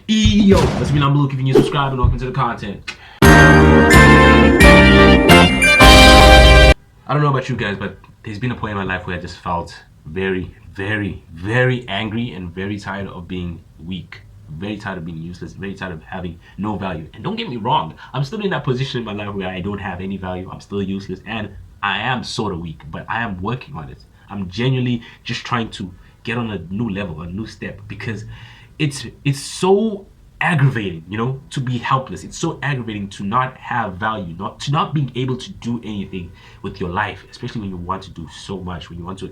Yo, that's me. I'm Luke. If you're subscribed and welcome to the content. I don't know about you guys, but there's been a point in my life where I just felt very, very, very angry and very tired of being weak. Very tired of being useless, very tired of having no value. And don't get me wrong, I'm still in that position in my life where I don't have any value. I'm still useless and I am sort of weak, but I am working on it. I'm genuinely just trying to get on a new level, a new step, because it's so aggravating, to be helpless. It's so aggravating to not have value, not being able to do anything with your life, especially when you want to do so much, when you want to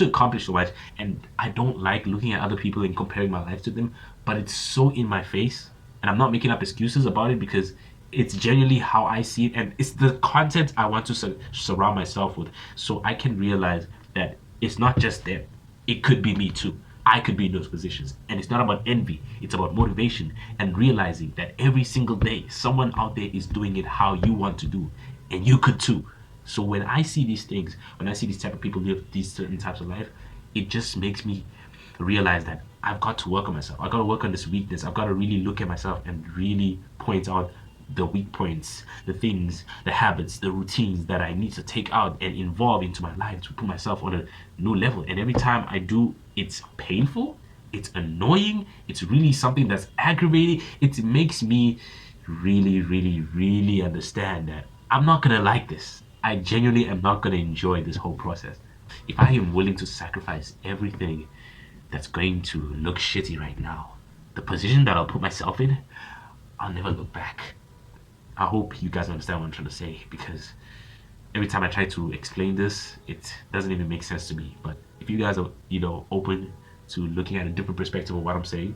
accomplish so much. And I don't like looking at other people and comparing my life to them, but it's so in my face, and I'm not making up excuses about it because it's genuinely how I see it, and it's the content I want to surround myself with, so I can realize that it's not just them. It could be me too. I could be in those positions. And it's not about envy, it's about motivation and realizing that every single day someone out there is doing it how you want to do, and you could too. So when I see these things, when I see these type of people live these certain types of life, it just makes me realize that I've got to work on myself. I've got to work on this weakness. I've got to really look at myself and really point out the weak points, the things, the habits, the routines that I need to take out and involve into my life to put myself on a new level. And every time I do, it's painful, it's annoying, it's really something that's aggravating. It makes me really, really, really understand that I'm not gonna like this. I genuinely am not gonna enjoy this whole process. If I am willing to sacrifice everything that's going to look shitty right now, the position that I'll put myself in, I'll never look back. I hope you guys understand what I'm trying to say, because every time I try to explain this, it doesn't even make sense to me. But if you guys are, open to looking at a different perspective of what I'm saying,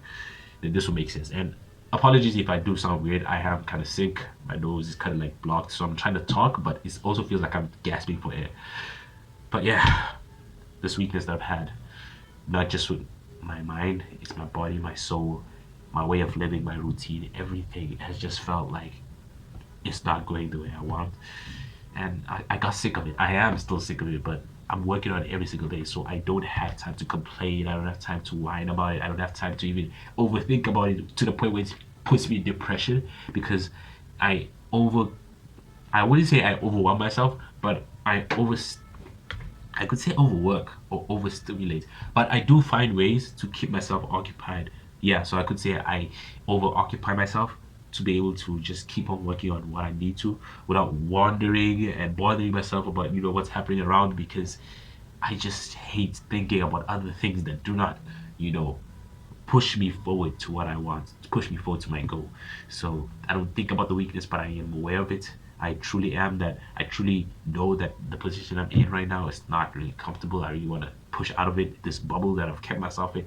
then this will make sense. And apologies if I do sound weird. I am kind of sick. My nose is kind of like blocked, so I'm trying to talk, but it also feels like I'm gasping for air. But yeah, this weakness that I've had, not just with my mind, it's my body, my soul, my way of living, my routine, everything has just felt like it's not going the way I want. And I got sick of it. I am still sick of it, but I'm working on it every single day. So I don't have time to complain. I don't have time to whine about it. I don't have time to even overthink about it to the point where it puts me in depression, because I wouldn't say I overwhelm myself, but I could say overwork or overstimulate, but I do find ways to keep myself occupied. Yeah, so I could say I overoccupy myself to be able to just keep on working on what I need to without wandering and bothering myself about what's happening around, because I just hate thinking about other things that do not you know push me forward to what I want, to push me forward to my goal. So I don't think about the weakness, but I am aware of it. I truly am that. I truly know that the position I'm in right now is not really comfortable. I really want to push out of it. This bubble that I've kept myself in,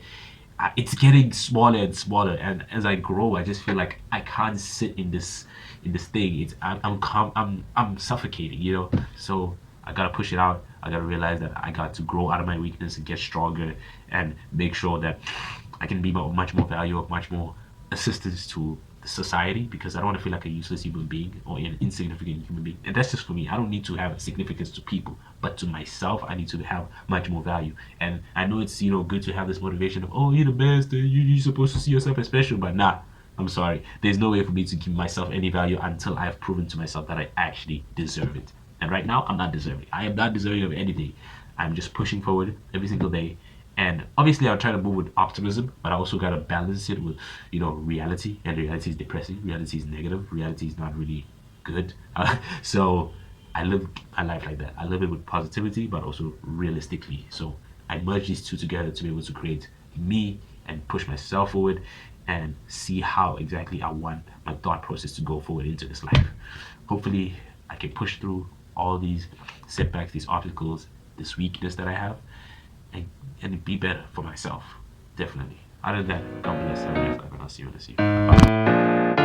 it's getting smaller and smaller. And as I grow, I just feel like I can't sit in this thing. I'm suffocating. So I gotta push it out. I gotta realize that I got to grow out of my weakness and get stronger and make sure that I can be much more valuable, much more assistance to the society, because I don't want to feel like a useless human being or an insignificant human being. And that's just for me. I don't need to have significance to people, but to myself, I need to have much more value. And I know it's good to have this motivation of, oh, you're the best, you're supposed to see yourself as special, but nah. I'm sorry. There's no way for me to give myself any value until I have proven to myself that I actually deserve it. And right now, I'm not deserving. I am not deserving of anything. I'm just pushing forward every single day. And obviously, I'll try to move with optimism, but I also got to balance it with, reality. And reality is depressing. Reality is negative. Reality is not really good. So I live my life like that. I live it with positivity, but also realistically. So I merge these two together to be able to create me and push myself forward and see how exactly I want my thought process to go forward into this life. Hopefully, I can push through all these setbacks, these obstacles, this weakness that I have, and be better for myself. Definitely. Other than that, God bless. Have a nice life, and I'll see you in the sea. Bye.